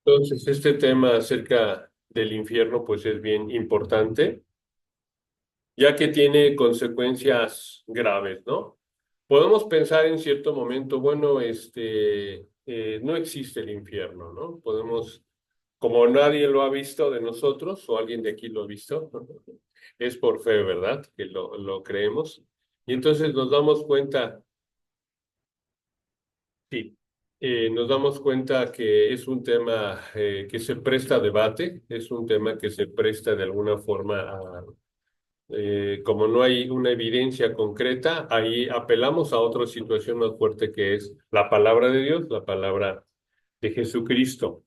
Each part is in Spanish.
Entonces, este tema acerca del infierno, pues es bien importante, ya que tiene consecuencias graves, ¿no? Podemos pensar en cierto momento, bueno, no existe el infierno, ¿no? Podemos, como nadie lo ha visto de nosotros, o alguien de aquí lo ha visto, es por fe, ¿verdad? Que lo creemos. Y entonces nos damos cuenta, sí, nos damos cuenta que es un tema que se presta a debate, es un tema que se presta de alguna forma a, como no hay una evidencia concreta, ahí apelamos a otra situación más fuerte que es la palabra de Dios, la palabra de Jesucristo.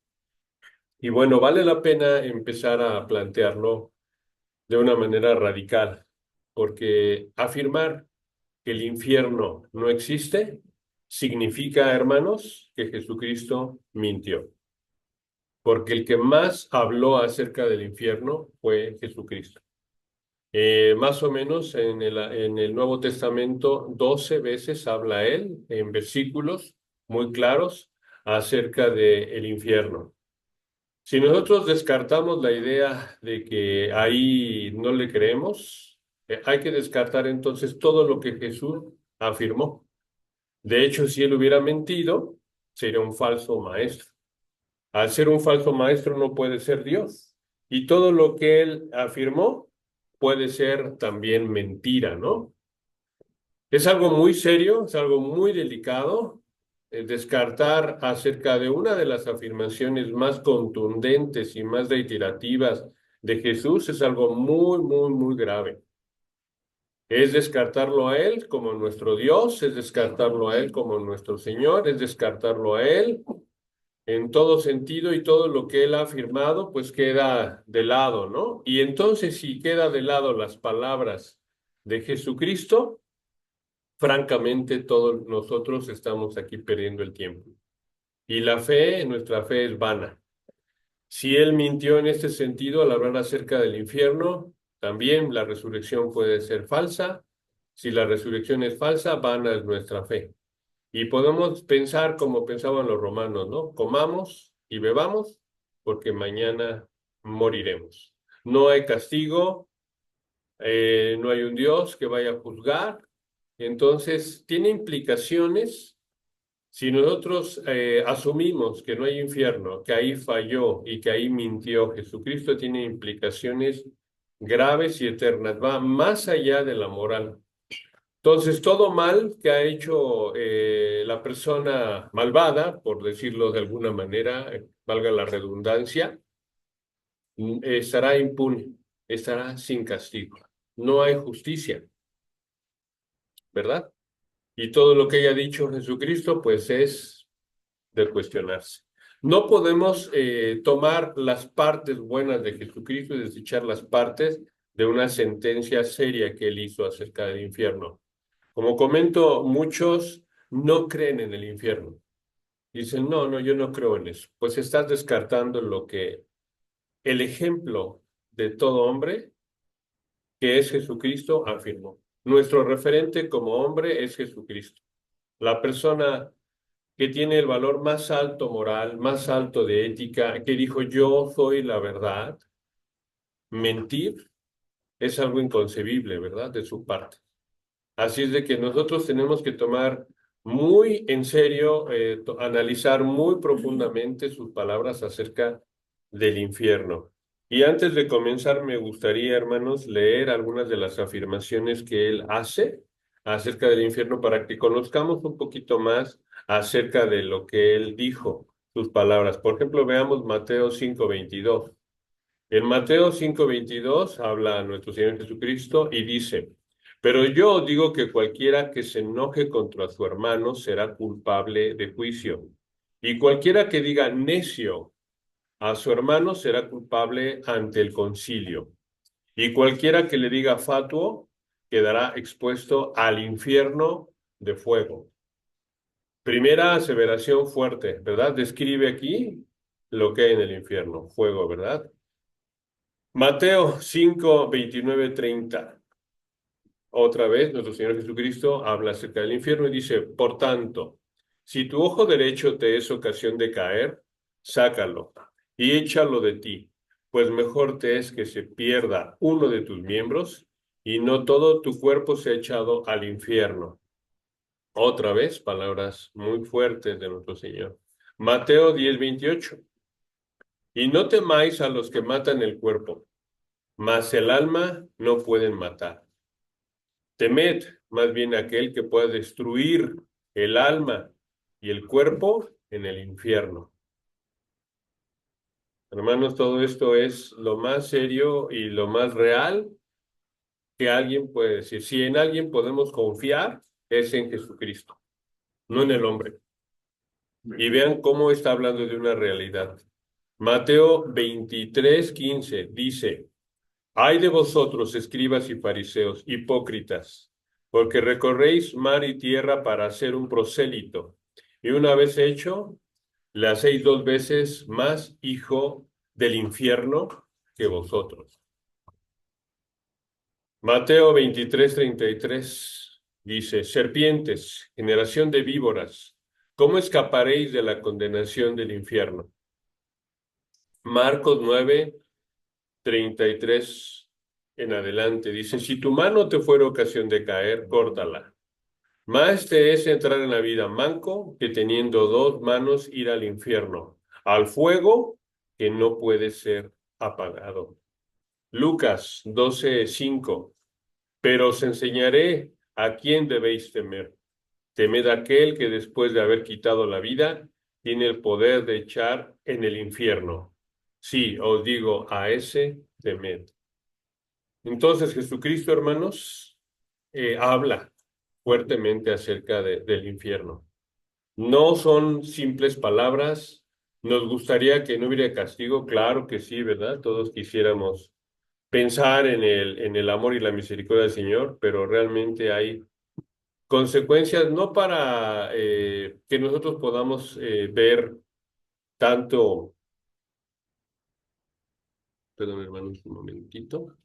Y bueno, vale la pena empezar a plantearlo de una manera radical, porque afirmar que el infierno no existe significa, hermanos, que Jesucristo mintió, porque el que más habló acerca del infierno fue Jesucristo. Más o menos en el Nuevo Testamento, 12 veces habla él en versículos muy claros acerca del infierno. Si nosotros descartamos la idea de que ahí no le creemos, hay que descartar entonces todo lo que Jesús afirmó. De hecho, si él hubiera mentido, sería un falso maestro. Al ser un falso maestro no puede ser Dios. Y todo lo que él afirmó puede ser también mentira, ¿no? Es algo muy serio, es algo muy delicado. Descartar acerca de una de las afirmaciones más contundentes y más reiterativas de Jesús es algo muy, muy, muy grave. Es descartarlo a Él como nuestro Dios, es descartarlo a Él como nuestro Señor, es descartarlo a Él en todo sentido y todo lo que Él ha afirmado, pues queda de lado, ¿no? Y entonces si queda de lado las palabras de Jesucristo, francamente todos nosotros estamos aquí perdiendo el tiempo. Y la fe, nuestra fe es vana. Si Él mintió en este sentido al hablar acerca del infierno, también la resurrección puede ser falsa. Si la resurrección es falsa, vana es nuestra fe. Y podemos pensar como pensaban los romanos, ¿no? Comamos y bebamos porque mañana moriremos. No hay castigo, no hay un Dios que vaya a juzgar. Entonces, tiene implicaciones. Si nosotros asumimos que no hay infierno, que ahí falló y que ahí mintió, Jesucristo tiene implicaciones graves y eternas, va más allá de la moral. Entonces, todo mal que ha hecho la persona malvada, por decirlo de alguna manera, valga la redundancia, estará impune, estará sin castigo. No hay justicia, ¿verdad? Y todo lo que haya dicho Jesucristo, pues es de cuestionarse. No podemos tomar las partes buenas de Jesucristo y desechar las partes de una sentencia seria que él hizo acerca del infierno. Como comento, muchos no creen en el infierno. Dicen, no, no, yo no creo en eso. Pues estás descartando lo que el ejemplo de todo hombre, que es Jesucristo, afirmó. Nuestro referente como hombre es Jesucristo. La persona que tiene el valor más alto moral, más alto de ética, que dijo, yo soy la verdad, mentir es algo inconcebible, ¿verdad? De su parte. Así es de que nosotros tenemos que tomar muy en serio, analizar muy profundamente sus palabras acerca del infierno. Y antes de comenzar, me gustaría, hermanos, leer algunas de las afirmaciones que él hace acerca del infierno para que conozcamos un poquito más acerca de lo que él dijo, sus palabras. Por ejemplo, veamos Mateo 5:22. En Mateo 5:22 habla a nuestro Señor Jesucristo y dice, pero yo digo que cualquiera que se enoje contra su hermano será culpable de juicio, y cualquiera que diga necio a su hermano será culpable ante el concilio, y cualquiera que le diga fatuo quedará expuesto al infierno de fuego. Primera aseveración fuerte, ¿verdad? Describe aquí lo que hay en el infierno, fuego, ¿verdad? Mateo 5:29-30. Otra vez, nuestro Señor Jesucristo habla acerca del infierno y dice, por tanto, si tu ojo derecho te es ocasión de caer, sácalo y échalo de ti, pues mejor te es que se pierda uno de tus miembros y no todo tu cuerpo sea echado al infierno. Otra vez, palabras muy fuertes de nuestro Señor. Mateo 10:28. Y no temáis a los que matan el cuerpo, mas el alma no pueden matar. Temed más bien a aquel que pueda destruir el alma y el cuerpo en el infierno. Hermanos, todo esto es lo más serio y lo más real que alguien puede decir. Si en alguien podemos confiar, es en Jesucristo, no en el hombre. Y vean cómo está hablando de una realidad. Mateo 23:15 dice: Ay de vosotros, escribas y fariseos, hipócritas, porque recorréis mar y tierra para hacer un prosélito, y una vez hecho, le hacéis dos veces más hijo del infierno que vosotros. Mateo 23:33 dice: Serpientes, generación de víboras, ¿cómo escaparéis de la condenación del infierno? Marcos 9:33 en adelante dice: Si tu mano te fuera ocasión de caer, córtala. Más te es entrar en la vida manco que teniendo dos manos ir al infierno, al fuego que no puede ser apagado. Lucas 12:5. Pero os enseñaré a quién debéis temer. Temed a aquel que después de haber quitado la vida, tiene el poder de echar en el infierno. Sí, os digo, a ese temed. Entonces Jesucristo, hermanos, habla fuertemente acerca del infierno. No son simples palabras. Nos gustaría que no hubiera castigo, claro que sí, ¿verdad? Todos quisiéramos pensar en el amor y la misericordia del Señor, pero realmente hay consecuencias no para que nosotros podamos ver tanto, perdón hermanos, un momentito,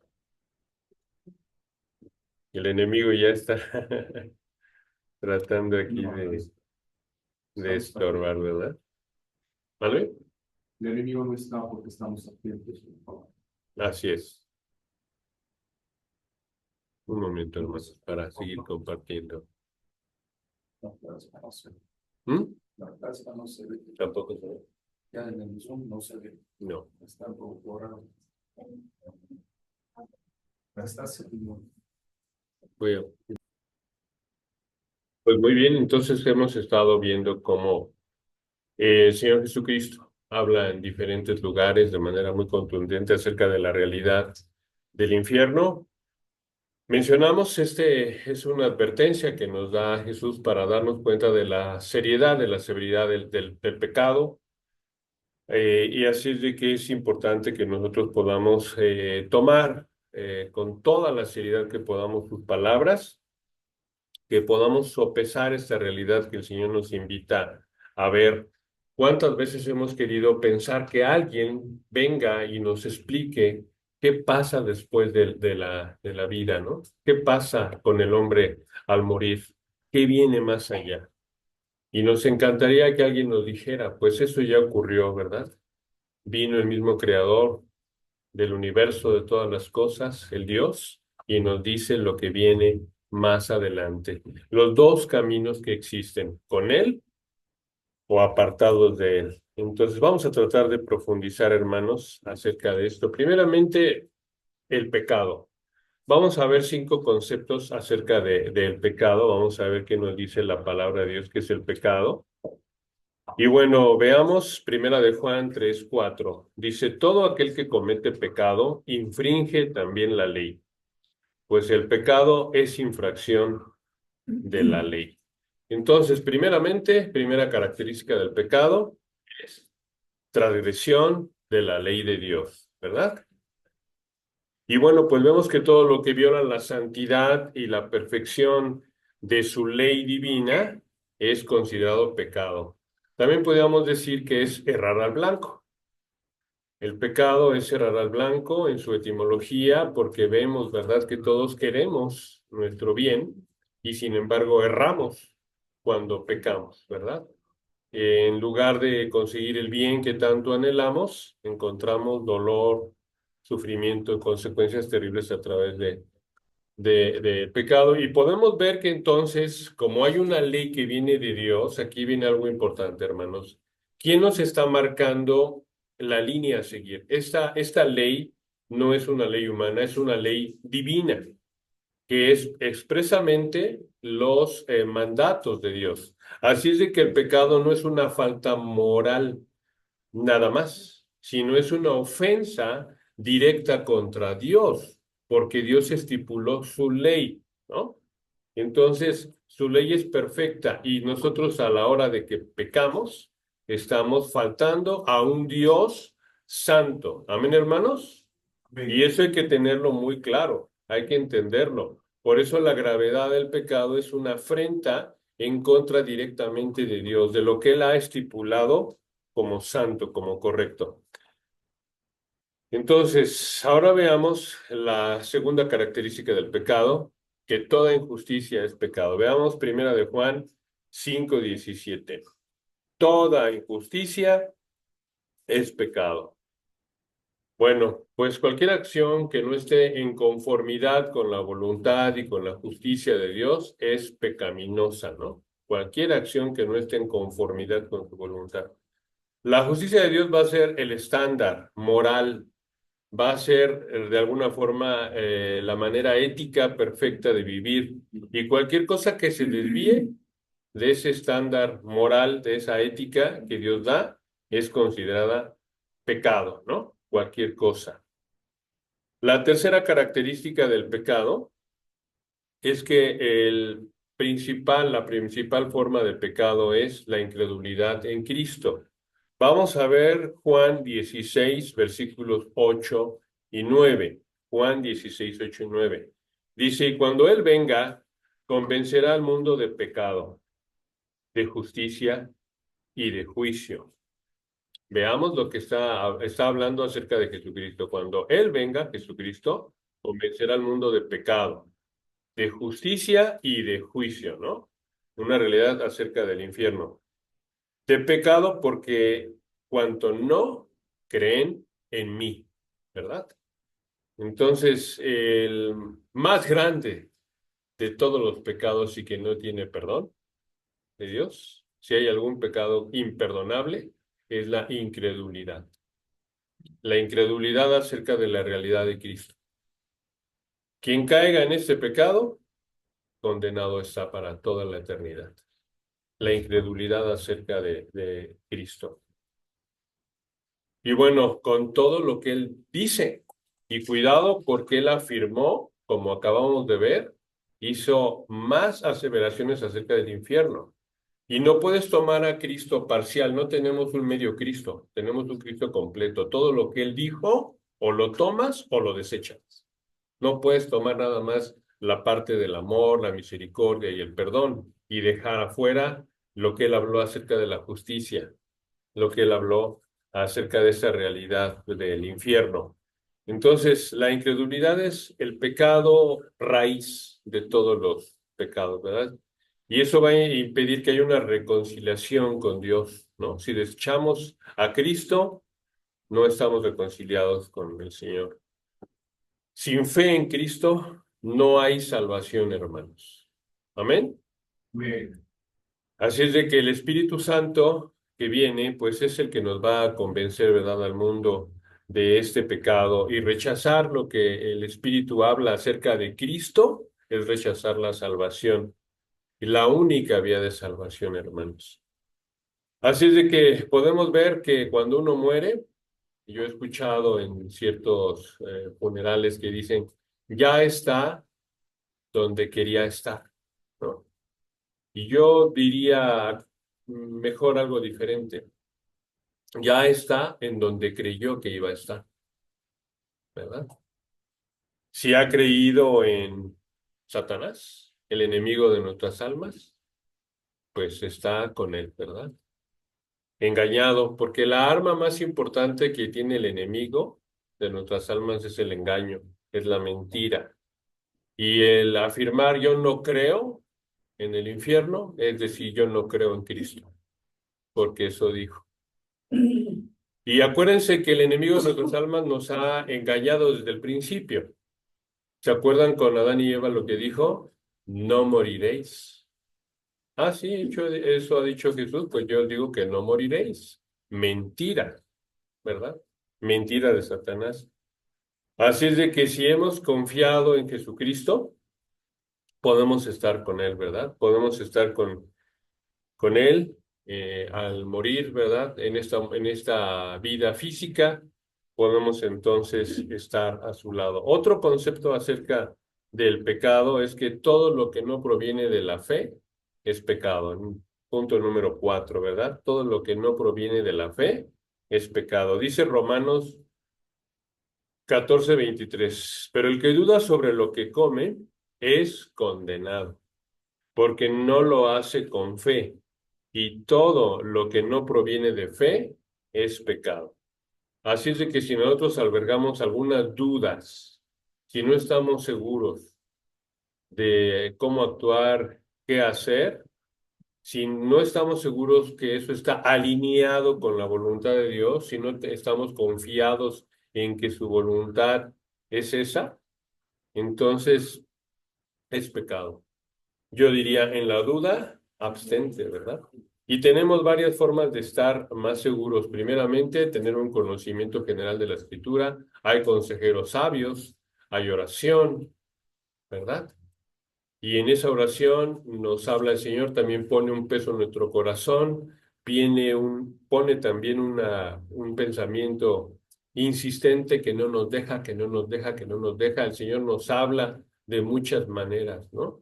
el enemigo ya está tratando aquí de estorbar, ¿verdad? ¿Vale? El enemigo no está porque estamos atentos. Así es. Un momento hermanos para seguir compartiendo. La plasma no se ve. ¿Mm? La plasma no se ve. Tampoco se ve. Ya en el Zoom no se ve. No. Está algo raro. Está seguro. Bueno, pues muy bien, entonces hemos estado viendo cómo el Señor Jesucristo habla en diferentes lugares de manera muy contundente acerca de la realidad del infierno. Mencionamos, es una advertencia que nos da Jesús para darnos cuenta de la seriedad, de la severidad del pecado, y así es de que es importante que nosotros podamos tomar con toda la seriedad que podamos sus palabras, que podamos sopesar esta realidad que el Señor nos invita a ver. ¿Cuántas veces hemos querido pensar que alguien venga y nos explique qué pasa después de la vida, ¿no? ¿Qué pasa con el hombre al morir? ¿Qué viene más allá? Y nos encantaría que alguien nos dijera, pues eso ya ocurrió, ¿verdad? Vino el mismo creador del universo, de todas las cosas, el Dios, y nos dice lo que viene más adelante. Los dos caminos que existen, con Él o apartados de Él. Entonces vamos a tratar de profundizar, hermanos, acerca de esto. Primeramente, el pecado. Vamos a ver 5 conceptos acerca del pecado. Vamos a ver qué nos dice la palabra de Dios que es el pecado. Y bueno, veamos Primera de Juan 3:4. Dice: todo aquel que comete pecado infringe también la ley, pues el pecado es infracción de la ley. Entonces, primeramente, primera característica del pecado es transgresión de la ley de Dios, ¿verdad? Y bueno, pues vemos que todo lo que viola la santidad y la perfección de su ley divina es considerado pecado. También podríamos decir que es errar al blanco. El pecado es errar al blanco en su etimología porque vemos, ¿verdad?, que todos queremos nuestro bien y sin embargo erramos cuando pecamos, ¿verdad? En lugar de conseguir el bien que tanto anhelamos, encontramos dolor, sufrimiento y consecuencias terribles a través de pecado. Y podemos ver que entonces, como hay una ley que viene de Dios, aquí viene algo importante, hermanos. ¿Quién nos está marcando la línea a seguir? Esta ley no es una ley humana, es una ley divina, que es expresamente los mandatos de Dios. Así es de que el pecado no es una falta moral nada más, sino es una ofensa directa contra Dios, porque Dios estipuló su ley, ¿no? Entonces, su ley es perfecta y nosotros a la hora de que pecamos, estamos faltando a un Dios santo. Amén, hermanos. Y Amén. eso hay que tenerlo muy claro, hay que entenderlo. Por eso la gravedad del pecado es una afrenta en contra directamente de Dios, de lo que Él ha estipulado como santo, como correcto. Entonces, ahora veamos la segunda característica del pecado, que toda injusticia es pecado. Veamos primera de Juan 5:17. Toda injusticia es pecado. Bueno, pues cualquier acción que no esté en conformidad con la voluntad y con la justicia de Dios es pecaminosa, ¿no? Cualquier acción que no esté en conformidad con su voluntad. La justicia de Dios va a ser el estándar moral, va a ser de alguna forma la manera ética perfecta de vivir. Y cualquier cosa que se desvíe de ese estándar moral, de esa ética que Dios da, es considerada pecado, ¿no? Cualquier cosa. La tercera característica del pecado es que la principal forma de pecado es la incredulidad en Cristo. Vamos a ver Juan 16, versículos 8 y 9. Juan 16, 8 y 9. Dice, y cuando Él venga, convencerá al mundo de pecado, de justicia y de juicio. Veamos lo que está hablando acerca de Jesucristo. Cuando Él venga, Jesucristo, convencerá al mundo de pecado, de justicia y de juicio, ¿no? Una realidad acerca del infierno. De pecado porque cuanto no creen en mí, ¿verdad? Entonces, el más grande de todos los pecados y que no tiene perdón de Dios, si hay algún pecado imperdonable, es la incredulidad. La incredulidad acerca de la realidad de Cristo. Quien caiga en este pecado, condenado está para toda la eternidad. La incredulidad acerca de Cristo. Y bueno, con todo lo que él dice, y cuidado porque él afirmó, como acabamos de ver, hizo más aseveraciones acerca del infierno. Y no puedes tomar a Cristo parcial, no tenemos un medio Cristo, tenemos un Cristo completo. Todo lo que él dijo, o lo tomas o lo desechas. No puedes tomar nada más la parte del amor, la misericordia y el perdón y dejar afuera lo que él habló acerca de la justicia, lo que él habló acerca de esa realidad del infierno. Entonces, la incredulidad es el pecado raíz de todos los pecados, ¿verdad? Y eso va a impedir que haya una reconciliación con Dios, ¿no? Si desechamos a Cristo, no estamos reconciliados con el Señor. Sin fe en Cristo no hay salvación, hermanos. Amén. Amén. Así es de que el Espíritu Santo que viene, pues es el que nos va a convencer, ¿verdad?, al mundo de este pecado y rechazar lo que el Espíritu habla acerca de Cristo es rechazar la salvación y la única vía de salvación, hermanos. Así es de que podemos ver que cuando uno muere, yo he escuchado en ciertos funerales que dicen, ya está donde quería estar, ¿no? Y yo diría mejor algo diferente. Ya está en donde creyó que iba a estar, ¿verdad? Si ha creído en Satanás, el enemigo de nuestras almas, pues está con él, ¿verdad? Engañado, porque la arma más importante que tiene el enemigo de nuestras almas es el engaño, es la mentira. Y el afirmar yo no creo en el infierno, es decir, yo no creo en Cristo. porque eso dijo. Y acuérdense que el enemigo de nuestras almas nos ha engañado desde el principio. ¿Se acuerdan con Adán y Eva lo que dijo? No moriréis. Ah, sí, eso ha dicho Jesús, pues yo digo que no moriréis. Mentira, ¿verdad? Mentira de Satanás. Así es de que si hemos confiado en Jesucristo, podemos estar con Él, ¿verdad? Podemos estar con Él al morir, ¿verdad? En esta vida física, podemos entonces estar a su lado. Otro concepto acerca del pecado es que todo lo que no proviene de la fe es pecado. Punto número 4, ¿verdad? Todo lo que no proviene de la fe es pecado. Dice Romanos 14:23, pero el que duda sobre lo que come es condenado, porque no lo hace con fe, y todo lo que no proviene de fe es pecado. Así es de que si nosotros albergamos algunas dudas, si no estamos seguros de cómo actuar, qué hacer, si no estamos seguros que eso está alineado con la voluntad de Dios, si no estamos confiados en que su voluntad es esa, entonces es pecado. Yo diría, en la duda, abstente, ¿verdad? Y tenemos varias formas de estar más seguros. Primeramente, tener un conocimiento general de la Escritura. Hay consejeros sabios, hay oración, ¿verdad? Y en esa oración nos habla el Señor, también pone un peso en nuestro corazón, pone también un pensamiento insistente que no nos deja, que no nos deja, que no nos deja. El Señor nos habla de muchas maneras, ¿no?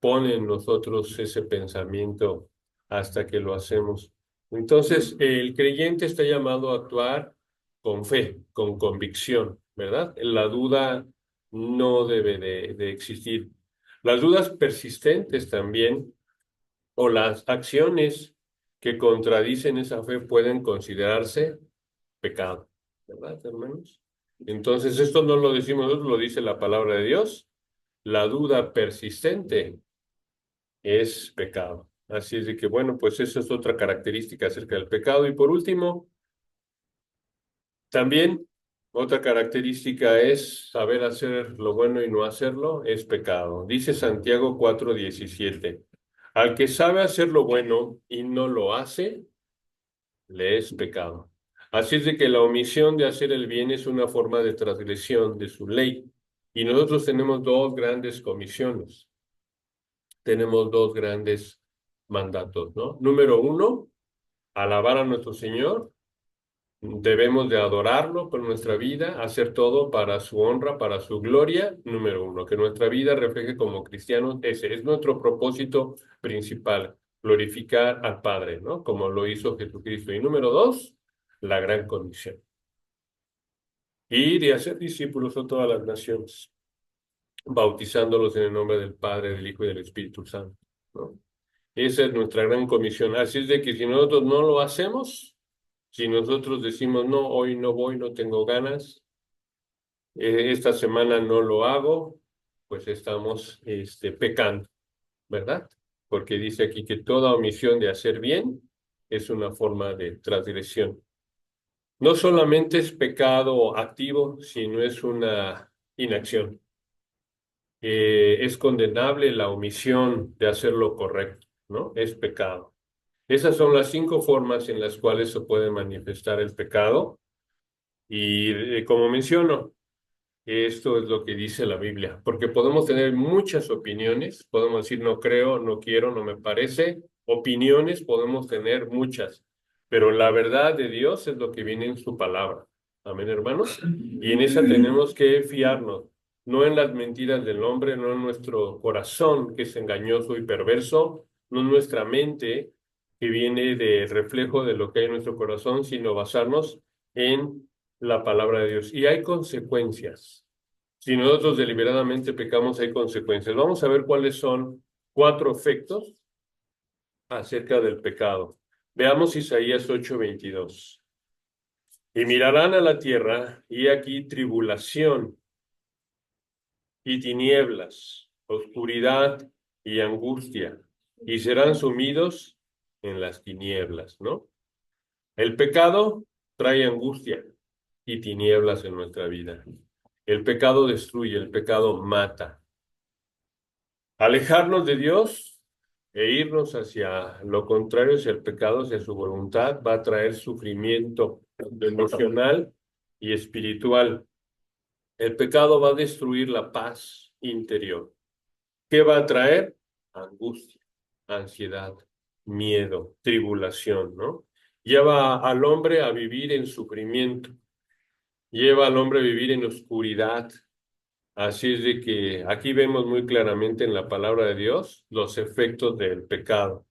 Pone en nosotros ese pensamiento hasta que lo hacemos. Entonces, el creyente está llamado a actuar con fe, con convicción, ¿verdad? La duda no debe de existir. Las dudas persistentes también, o las acciones que contradicen esa fe pueden considerarse pecado, ¿verdad, hermanos? Entonces, esto no lo decimos nosotros, lo dice la palabra de Dios. La duda persistente es pecado. Así es de que, bueno, pues eso es otra característica acerca del pecado. Y por último, también otra característica es saber hacer lo bueno y no hacerlo, es pecado. Dice Santiago 4:17, al que sabe hacer lo bueno y no lo hace, le es pecado. Así es de que la omisión de hacer el bien es una forma de transgresión de su ley. Y nosotros tenemos dos grandes comisiones, tenemos dos grandes mandatos, ¿no? Número uno, alabar a nuestro Señor. Debemos de adorarlo con nuestra vida, hacer todo para su honra, para su gloria. Número uno, que nuestra vida refleje como cristianos, ese es nuestro propósito principal, glorificar al Padre, ¿no? Como lo hizo Jesucristo. Y número dos, la gran comisión. Ir y hacer discípulos a todas las naciones, bautizándolos en el nombre del Padre, del Hijo y del Espíritu Santo, ¿no? Esa es nuestra gran comisión. Así es de que si nosotros no lo hacemos, si nosotros decimos, no, hoy no voy, no tengo ganas, esta semana no lo hago, pues estamos pecando, ¿verdad? Porque dice aquí que toda omisión de hacer bien es una forma de transgresión. No solamente es pecado activo, sino es una inacción. Es condenable la omisión de hacer lo correcto, ¿no? Es pecado. Esas son las 5 formas en las cuales se puede manifestar el pecado. Y como menciono, esto es lo que dice la Biblia, porque podemos tener muchas opiniones, podemos decir no creo, no quiero, no me parece, opiniones podemos tener muchas, pero la verdad de Dios es lo que viene en su palabra. Amén, hermanos. Y en esa tenemos que fiarnos, no en las mentiras del hombre, no en nuestro corazón que es engañoso y perverso, no en nuestra mente que viene de reflejo de lo que hay en nuestro corazón, sino basarnos en la palabra de Dios. Y hay consecuencias. Si nosotros deliberadamente pecamos, hay consecuencias. Vamos a ver cuáles son 4 efectos acerca del pecado. Veamos Isaías 8:22. Y mirarán a la tierra, y aquí tribulación y tinieblas, oscuridad y angustia, y serán sumidos en las tinieblas, ¿no? El pecado trae angustia y tinieblas en nuestra vida. El pecado destruye, el pecado mata. Alejarnos de Dios e irnos hacia lo contrario, hacia el pecado, hacia su voluntad, va a traer sufrimiento emocional y espiritual. El pecado va a destruir la paz interior. ¿Qué va a traer? Angustia, ansiedad, miedo, tribulación, ¿no? Lleva al hombre a vivir en sufrimiento, lleva al hombre a vivir en oscuridad. Así es de que aquí vemos muy claramente en la palabra de Dios los efectos del pecado,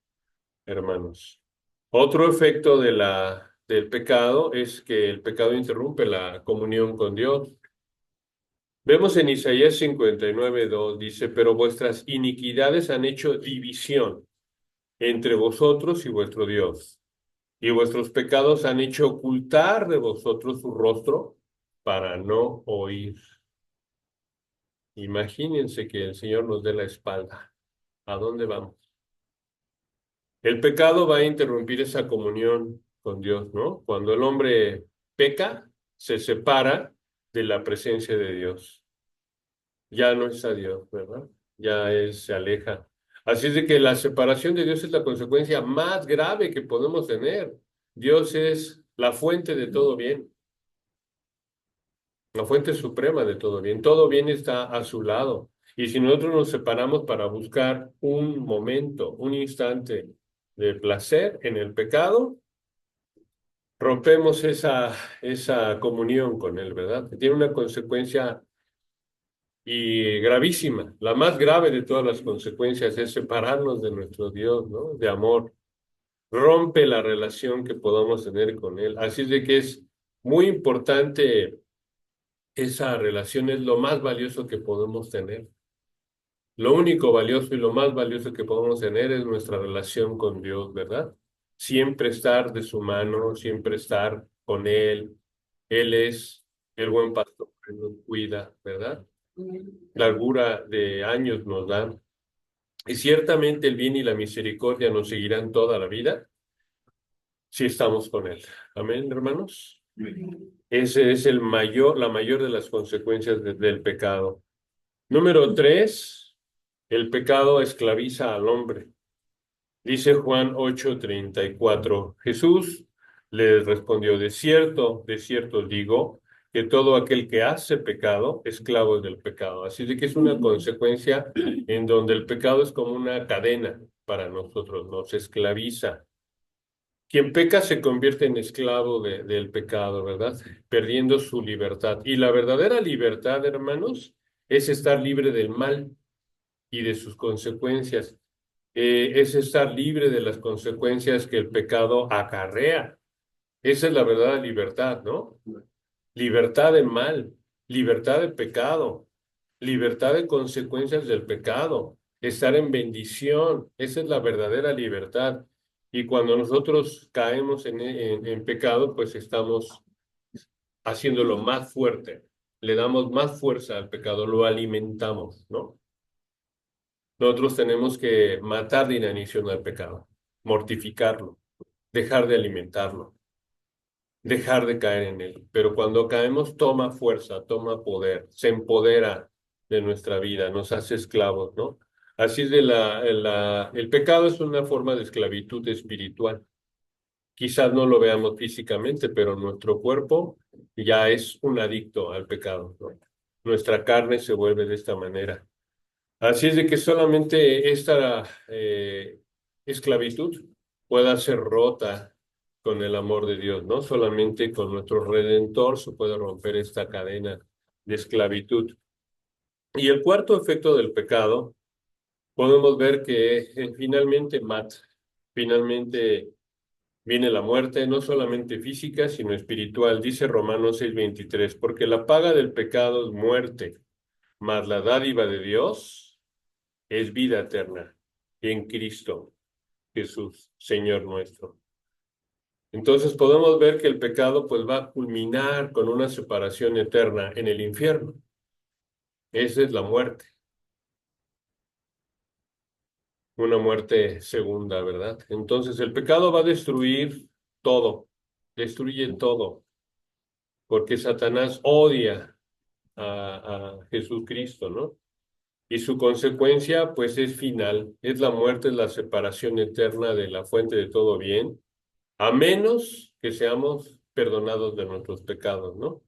hermanos. Otro efecto del pecado es que el pecado interrumpe la comunión con Dios. Vemos en Isaías 59:2, dice, pero vuestras iniquidades han hecho división entre vosotros y vuestro Dios, y vuestros pecados han hecho ocultar de vosotros su rostro para no oír. Imagínense que el Señor nos dé la espalda. ¿A dónde vamos? El pecado va a interrumpir esa comunión con Dios, ¿no? Cuando el hombre peca, se separa de la presencia de Dios. Ya no es a Dios, ¿verdad? Se aleja. Así es de que la separación de Dios es la consecuencia más grave que podemos tener. Dios es la fuente de todo bien, la fuente suprema de todo bien. Todo bien está a su lado. Y si nosotros nos separamos para buscar un momento, un instante de placer en el pecado, rompemos esa comunión con Él, ¿verdad? Que tiene una consecuencia y gravísima. La más grave de todas las consecuencias es separarnos de nuestro Dios, ¿no? De amor. Rompe la relación que podamos tener con Él. Así es de que es muy importante esa relación, es lo más valioso que podemos tener. Lo único valioso y lo más valioso que podemos tener es nuestra relación con Dios, ¿verdad? Siempre estar de su mano, siempre estar con Él. Él es el buen pastor que nos cuida, ¿verdad? Largura de años nos da. Y ciertamente el bien y la misericordia nos seguirán toda la vida si estamos con Él. Amén, hermanos. Ese es la mayor de las consecuencias del pecado. Número 3, el pecado esclaviza al hombre. Dice Juan 8:34. Jesús les respondió, de cierto digo, que todo aquel que hace pecado, esclavo es del pecado. Así de que es una consecuencia en donde el pecado es como una cadena para nosotros, nos esclaviza. Quien peca se convierte en esclavo del pecado, ¿verdad? Perdiendo su libertad. Y la verdadera libertad, hermanos, es estar libre del mal y de sus consecuencias. Es estar libre de las consecuencias que el pecado acarrea. Esa es la verdadera libertad, ¿no? Libertad de mal, libertad de pecado, libertad de consecuencias del pecado, estar en bendición. Esa es la verdadera libertad. Y cuando nosotros caemos en pecado, pues estamos haciéndolo más fuerte. Le damos más fuerza al pecado, lo alimentamos, ¿no? Nosotros tenemos que matar de inanición al pecado, mortificarlo, dejar de alimentarlo, dejar de caer en él. Pero cuando caemos, toma fuerza, toma poder, se empodera de nuestra vida, nos hace esclavos, ¿no? Así es el pecado es una forma de esclavitud espiritual. Quizás no lo veamos físicamente, pero nuestro cuerpo ya es un adicto al pecado, ¿no? Nuestra carne se vuelve de esta manera. Así es de que solamente esta esclavitud pueda ser rota con el amor de Dios, ¿no? Solamente con nuestro Redentor se puede romper esta cadena de esclavitud. Y el cuarto efecto del pecado, podemos ver que finalmente mata, finalmente viene la muerte, no solamente física, sino espiritual. Dice Romanos 6:23, porque la paga del pecado es muerte, mas la dádiva de Dios es vida eterna en Cristo Jesús, Señor nuestro. Entonces podemos ver que el pecado pues va a culminar con una separación eterna en el infierno. Esa es la muerte. una muerte segunda, ¿verdad? Entonces el pecado va a destruir todo, destruye todo, porque Satanás odia a Jesucristo, ¿no? Y su consecuencia, pues, es final, es la muerte, es la separación eterna de la fuente de todo bien, a menos que seamos perdonados de nuestros pecados, ¿no?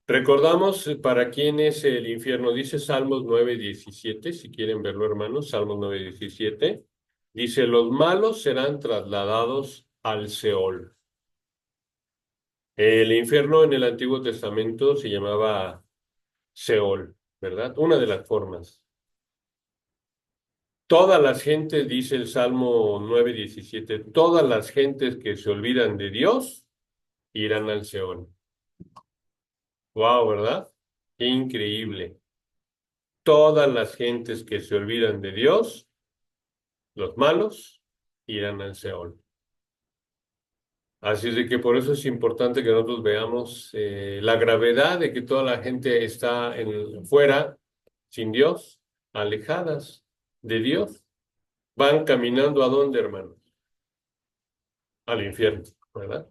Recordamos para quién es el infierno, dice Salmos 9:17, si quieren verlo, hermanos, Salmos 9:17, dice, los malos serán trasladados al Seol. El infierno en el Antiguo Testamento se llamaba Seol, ¿verdad? Una de las formas. Todas las gentes, dice el Salmo 9:17, todas las gentes que se olvidan de Dios irán al Seol. Wow, ¿verdad? Qué increíble. Todas las gentes que se olvidan de Dios, los malos, irán al Seol. Así es de que por eso es importante que nosotros veamos la gravedad de que toda la gente está fuera, sin Dios, alejadas de Dios. Van caminando ¿a dónde, hermanos? Al infierno, ¿verdad?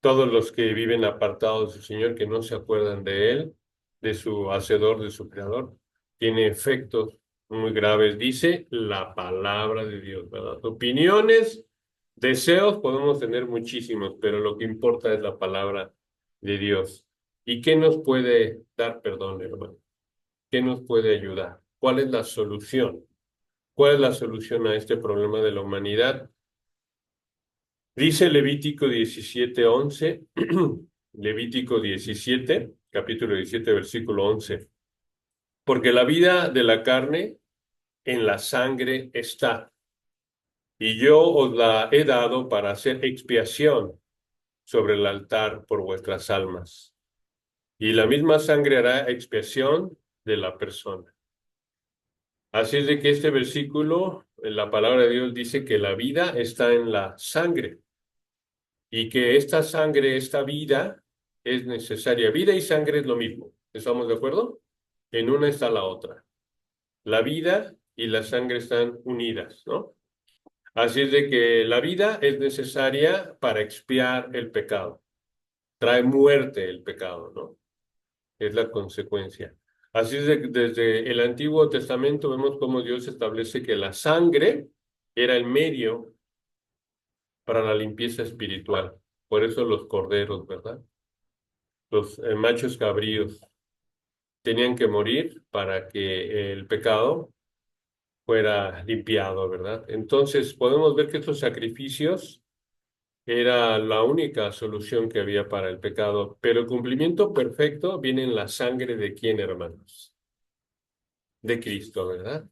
Todos los que viven apartados del Señor, que no se acuerdan de Él, de su Hacedor, de su Creador, tiene efectos muy graves, dice la palabra de Dios, ¿verdad? Opiniones, deseos podemos tener muchísimos, pero lo que importa es la palabra de Dios. ¿Y qué nos puede dar perdón, hermano? ¿Qué nos puede ayudar? ¿Cuál es la solución? ¿Cuál es la solución a este problema de la humanidad? Dice Levítico 17:11, Levítico 17, capítulo 17, versículo 11, porque la vida de la carne en la sangre está, y yo os la he dado para hacer expiación sobre el altar por vuestras almas. Y la misma sangre hará expiación de la persona. Así es de que este versículo, en la palabra de Dios dice que la vida está en la sangre. Y que esta sangre, esta vida, es necesaria. Vida y sangre es lo mismo. ¿Estamos de acuerdo? En una está la otra. La vida y la sangre están unidas, ¿no? Así es de que la vida es necesaria para expiar el pecado. Trae muerte el pecado, ¿no? Es la consecuencia. Así es de que desde el Antiguo Testamento vemos cómo Dios establece que la sangre era el medio para la limpieza espiritual. Por eso los corderos, ¿verdad? Los machos cabríos tenían que morir para que el pecado fuera limpiado, ¿verdad? Entonces podemos ver que estos sacrificios era la única solución que había para el pecado, pero el cumplimiento perfecto viene en la sangre de quién, hermanos, de Cristo, ¿verdad?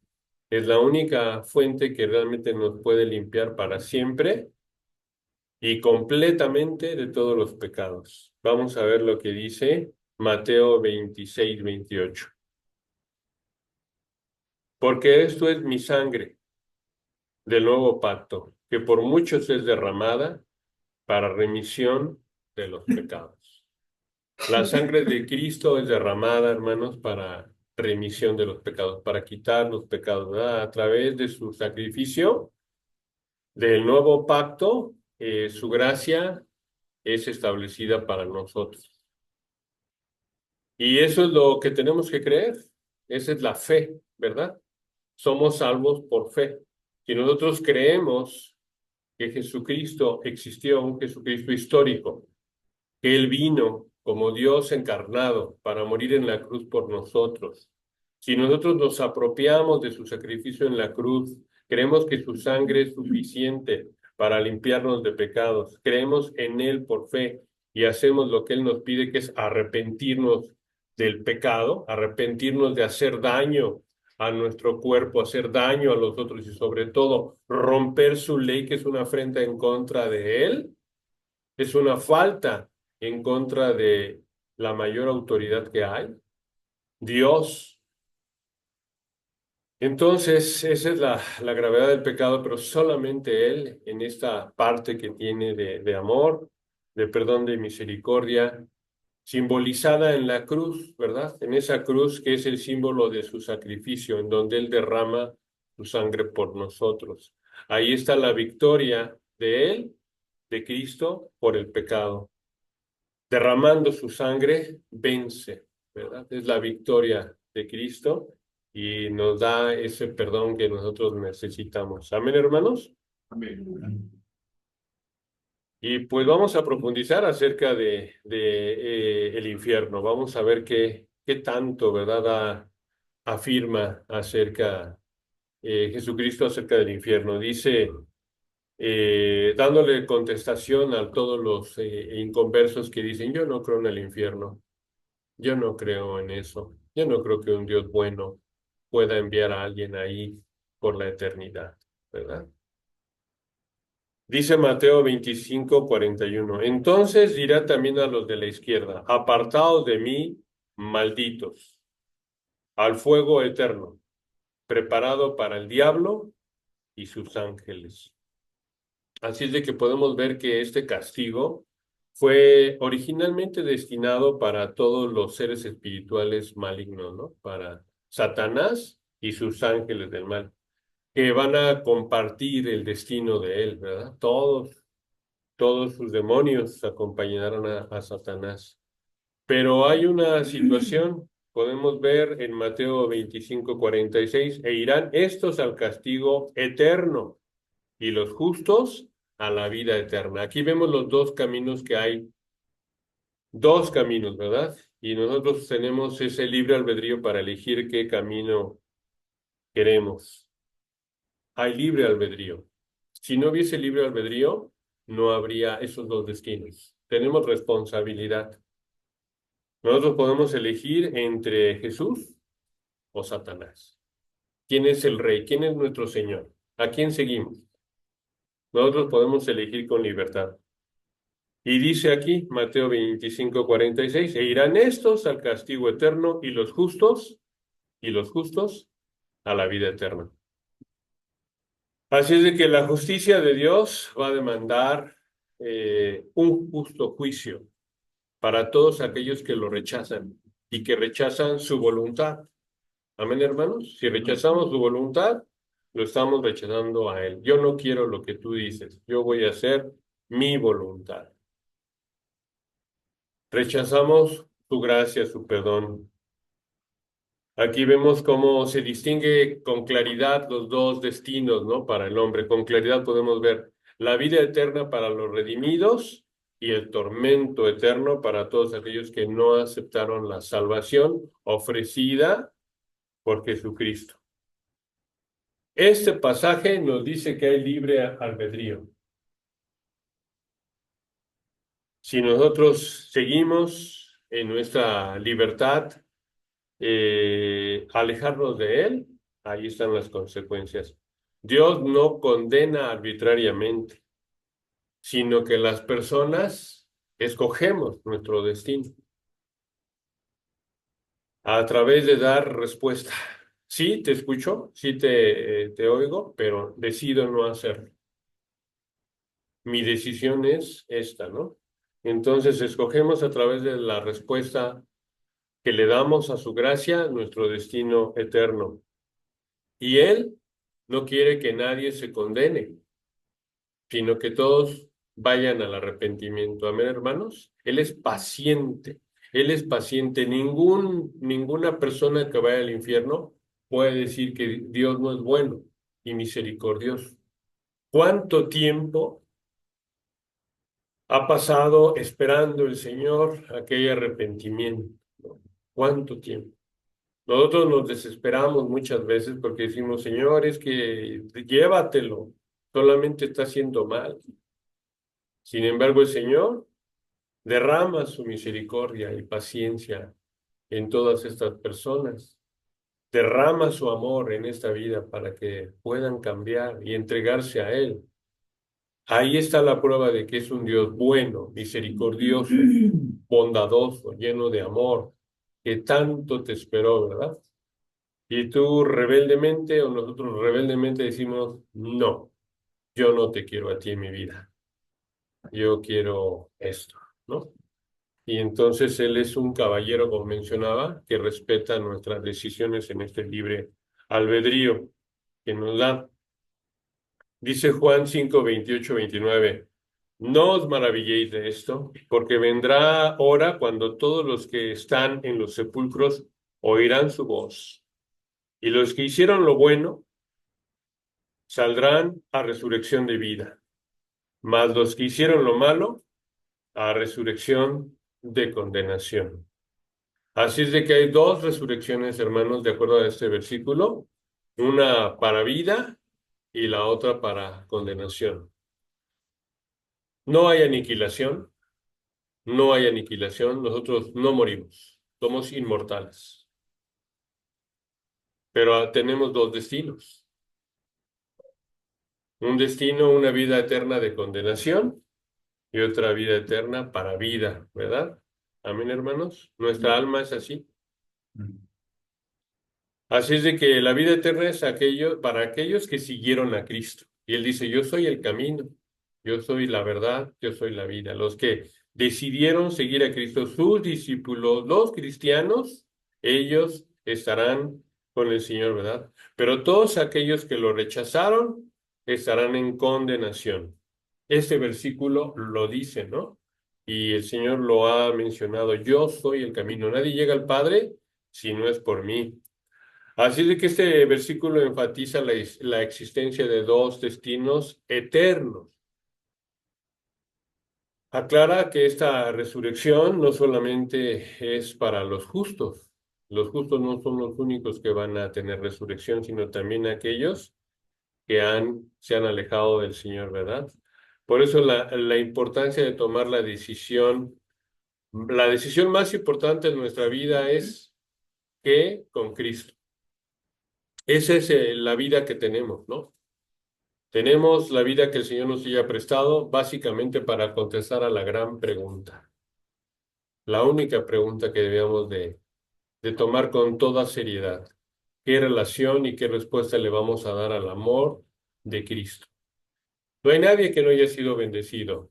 Es la única fuente que realmente nos puede limpiar para siempre y completamente de todos los pecados. Vamos a ver lo que dice Mateo 26:28. Porque esto es mi sangre del nuevo pacto, que por muchos es derramada para remisión de los pecados. La sangre de Cristo es derramada, hermanos, para remisión de los pecados, para quitar los pecados, ¿verdad? A través de su sacrificio del nuevo pacto, su gracia es establecida para nosotros. Y eso es lo que tenemos que creer. Esa es la fe, ¿verdad? Somos salvos por fe. Si nosotros creemos que Jesucristo existió, un Jesucristo histórico, que Él vino como Dios encarnado para morir en la cruz por nosotros. Si nosotros nos apropiamos de su sacrificio en la cruz, creemos que su sangre es suficiente para limpiarnos de pecados, creemos en Él por fe y hacemos lo que Él nos pide, que es arrepentirnos del pecado, arrepentirnos de hacer daño a nuestro cuerpo, hacer daño a los otros y sobre todo romper su ley, que es una afrenta en contra de Él, es una falta en contra de la mayor autoridad que hay, Dios. Entonces, esa es la gravedad del pecado, pero solamente Él, en esta parte que tiene de amor, de perdón, de misericordia, simbolizada en la cruz, ¿verdad? En esa cruz que es el símbolo de su sacrificio, en donde Él derrama su sangre por nosotros. Ahí está la victoria de Él, de Cristo, por el pecado. Derramando su sangre, vence, ¿verdad? Es la victoria de Cristo y nos da ese perdón que nosotros necesitamos. Amén, hermanos. Amén. Y pues vamos a profundizar acerca el infierno. Vamos a ver qué tanto, ¿verdad? Afirma acerca Jesucristo acerca del infierno. Dice, dándole contestación a todos los inconversos que dicen, yo no creo en el infierno, yo no creo en eso, yo no creo que un Dios bueno pueda enviar a alguien ahí por la eternidad, ¿verdad? Dice Mateo 25:41. Entonces dirá también a los de la izquierda, apartaos de mí, malditos, al fuego eterno, preparado para el diablo y sus ángeles. Así es de que podemos ver que este castigo fue originalmente destinado para todos los seres espirituales malignos, ¿no? Para Satanás y sus ángeles del mal, que van a compartir el destino de él, ¿verdad? Todos sus demonios acompañaron a Satanás. Pero hay una situación, podemos ver en Mateo 25:46, e irán estos al castigo eterno y los justos a la vida eterna. Aquí vemos los dos caminos que hay, dos caminos, ¿verdad? Y nosotros tenemos ese libre albedrío para elegir qué camino queremos. Hay libre albedrío. Si no hubiese libre albedrío, no habría esos dos destinos. Tenemos responsabilidad. Nosotros podemos elegir entre Jesús o Satanás. ¿Quién es el rey? ¿Quién es nuestro Señor? ¿A quién seguimos? Nosotros podemos elegir con libertad. Y dice aquí, Mateo 25:46, e irán estos al castigo eterno y los justos a la vida eterna. Así es de que la justicia de Dios va a demandar un justo juicio para todos aquellos que lo rechazan y que rechazan su voluntad. Amén, hermanos. Si rechazamos su voluntad, lo estamos rechazando a Él. Yo no quiero lo que tú dices, yo voy a hacer mi voluntad. Rechazamos su gracia, su perdón. Aquí vemos cómo se distingue con claridad los dos destinos, ¿no? Para el hombre. Con claridad podemos ver la vida eterna para los redimidos y el tormento eterno para todos aquellos que no aceptaron la salvación ofrecida por Jesucristo. Este pasaje nos dice que hay libre albedrío. Si nosotros seguimos en nuestra libertad, alejarnos de Él, ahí están las consecuencias. Dios no condena arbitrariamente, sino que las personas escogemos nuestro destino a través de dar respuesta. Sí, te escucho, sí te oigo, pero decido no hacerlo. Mi decisión es esta, ¿no? Entonces escogemos a través de la respuesta que le damos a su gracia nuestro destino eterno. Y Él no quiere que nadie se condene, sino que todos vayan al arrepentimiento. Amén, hermanos. Él es paciente. Él es paciente. Ninguna persona que vaya al infierno puede decir que Dios no es bueno y misericordioso. ¿Cuánto tiempo ha pasado esperando el Señor a que haya arrepentimiento? ¿Cuánto tiempo? Nosotros nos desesperamos muchas veces porque decimos, Señor, es que llévatelo, solamente está haciendo mal. Sin embargo, el Señor derrama su misericordia y paciencia en todas estas personas. Derrama su amor en esta vida para que puedan cambiar y entregarse a Él. Ahí está la prueba de que es un Dios bueno, misericordioso, bondadoso, lleno de amor, que tanto te esperó, ¿verdad? Y tú rebeldemente o nosotros rebeldemente decimos, no, yo no te quiero a ti en mi vida, yo quiero esto, ¿no? Y entonces Él es un caballero, como mencionaba, que respeta nuestras decisiones en este libre albedrío. que nos da. Dice Juan 5, 28, 29. No os maravilléis de esto, porque vendrá hora cuando todos los que están en los sepulcros oirán su voz, y los que hicieron lo bueno saldrán a resurrección de vida, mas los que hicieron lo malo a resurrección de condenación. Así es de que hay dos resurrecciones, hermanos, de acuerdo a este versículo, una para vida y la otra para condenación. No hay aniquilación, no hay aniquilación, nosotros no morimos, somos inmortales, pero tenemos dos destinos. Un destino, una vida eterna de condenación y otra vida eterna para vida, ¿verdad? Amén, hermanos. Nuestra alma es así. Así es de que la vida eterna es para aquellos que siguieron a Cristo. Y Él dice, yo soy el camino, yo soy la verdad, yo soy la vida. Los que decidieron seguir a Cristo, sus discípulos, los cristianos, ellos estarán con el Señor, ¿verdad? Pero todos aquellos que lo rechazaron estarán en condenación. Este versículo lo dice, ¿no? Y el Señor lo ha mencionado, yo soy el camino. Nadie llega al Padre si no es por mí. Así de que este versículo enfatiza la existencia de dos destinos eternos. Aclara que esta resurrección no solamente es para los justos. Los justos no son los únicos que van a tener resurrección, sino también aquellos que se han alejado del Señor, ¿verdad? Por eso la importancia de tomar la decisión más importante de nuestra vida es que con Cristo. Esa es la vida que tenemos, ¿no? Tenemos la vida que el Señor nos haya prestado básicamente para contestar a la gran pregunta, la única pregunta que debemos de tomar con toda seriedad. ¿Qué relación y qué respuesta le vamos a dar al amor de Cristo? No hay nadie que no haya sido bendecido.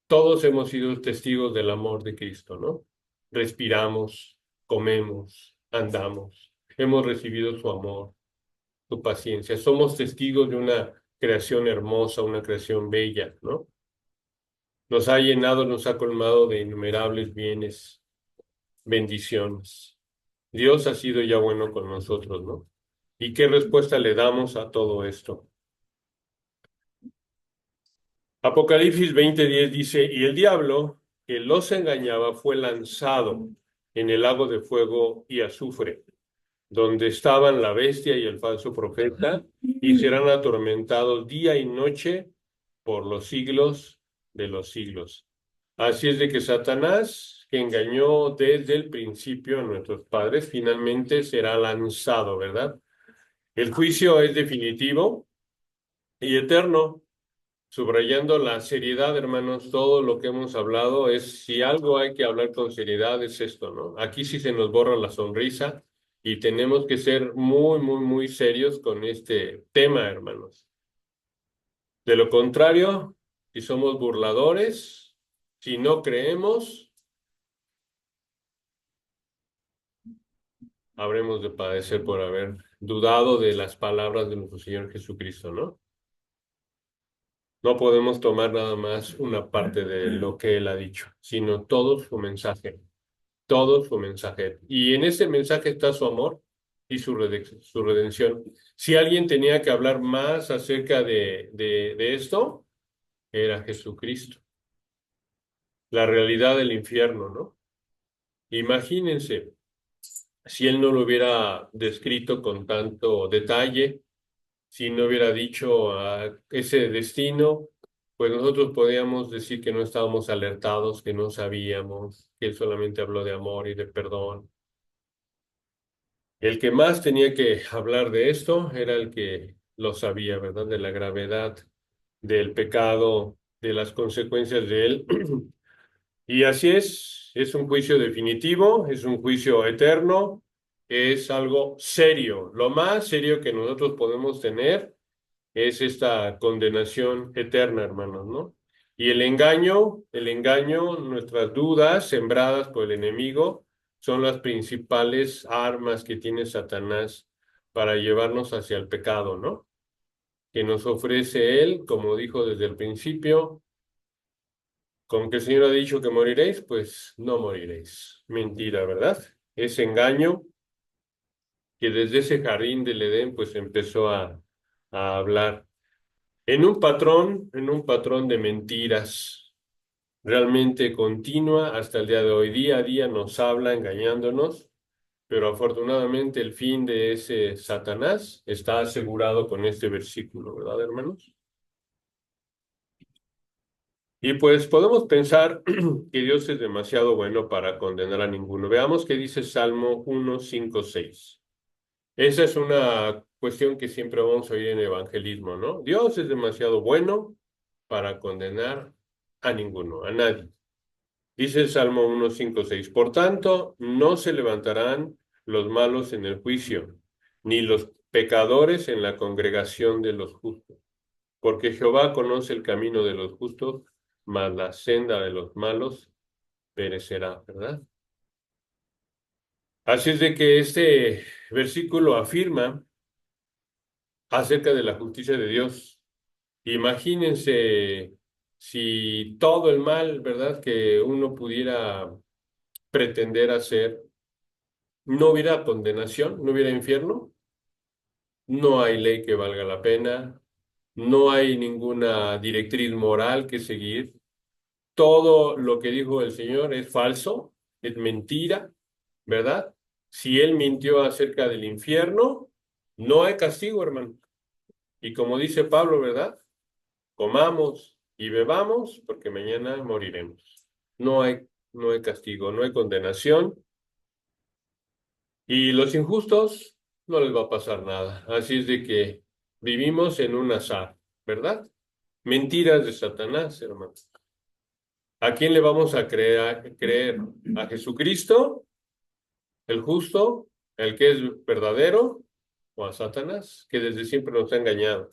Todos hemos sido testigos del amor de Cristo, ¿no? Respiramos, comemos, andamos. Hemos recibido su amor, su paciencia. Somos testigos de una creación hermosa, una creación bella, ¿no? Nos ha llenado, nos ha colmado de innumerables bienes, bendiciones. Dios ha sido ya bueno con nosotros, ¿no? ¿Y qué respuesta le damos a todo esto? Apocalipsis 20:10 dice, y el diablo que los engañaba fue lanzado en el lago de fuego y azufre, donde estaban la bestia y el falso profeta, y serán atormentados día y noche por los siglos de los siglos. Así es de que Satanás, que engañó desde el principio a nuestros padres, finalmente será lanzado, ¿verdad? El juicio es definitivo y eterno, subrayando la seriedad, hermanos. Todo lo que hemos hablado es, si algo hay que hablar con seriedad, es esto, ¿no? Aquí sí se nos borra la sonrisa y tenemos que ser muy, muy, muy serios con este tema, hermanos. De lo contrario, si somos burladores, si no creemos, habremos de padecer por haber dudado de las palabras de nuestro Señor Jesucristo, ¿no? No podemos tomar nada más una parte de lo que Él ha dicho, sino todo su mensaje, todo su mensaje. Y en ese mensaje está su amor y su redención. Si alguien tenía que hablar más acerca de esto, era Jesucristo, la realidad del infierno, ¿no? Imagínense, si Él no lo hubiera descrito con tanto detalle, si no hubiera dicho ese destino, pues nosotros podríamos decir que no estábamos alertados, que no sabíamos, que Él solamente habló de amor y de perdón. El que más tenía que hablar de esto era el que lo sabía, ¿verdad? De la gravedad del pecado, de las consecuencias de él. Y así es un juicio definitivo, es un juicio eterno, es algo serio. Lo más serio que nosotros podemos tener es esta condenación eterna, hermanos, ¿no? Y el engaño, nuestras dudas sembradas por el enemigo son las principales armas que tiene Satanás para llevarnos hacia el pecado, ¿no? que nos ofrece Él, como dijo desde el principio, con que el Señor ha dicho que moriréis, pues no moriréis. Mentira, ¿verdad? Ese engaño que desde ese jardín del Edén, pues empezó a hablar en un patrón de mentiras realmente continua hasta el día de hoy. Día a día nos habla engañándonos, pero afortunadamente el fin de ese Satanás está asegurado con este versículo, ¿verdad, hermanos? Y pues podemos pensar que Dios es demasiado bueno para condenar a ninguno. Veamos qué dice Salmo 1:5-6. Esa es una cuestión que siempre vamos a oír en evangelismo, ¿no? Dios es demasiado bueno para condenar a ninguno, a nadie. Dice el Salmo 1:5-6. Por tanto, no se levantarán los malos en el juicio, ni los pecadores en la congregación de los justos, porque Jehová conoce el camino de los justos, mas la senda de los malos perecerá, ¿verdad? Así es de que este versículo afirma acerca de la justicia de Dios. Imagínense si todo el mal, ¿verdad?, que uno pudiera pretender hacer, no hubiera condenación, no hubiera infierno, no hay ley que valga la pena, no hay ninguna directriz moral que seguir. Todo lo que dijo el Señor es falso, es mentira, ¿verdad? Si Él mintió acerca del infierno, no hay castigo, hermano. Y como dice Pablo, ¿verdad? Comamos y bebamos porque mañana moriremos. No hay castigo, no hay condenación. Y los injustos no les va a pasar nada. Así es de que vivimos en un azar, ¿verdad? Mentiras de Satanás, hermano. ¿A quién le vamos a creer? ¿A Jesucristo, el justo, el que es verdadero, o a Satanás, que desde siempre nos ha engañado?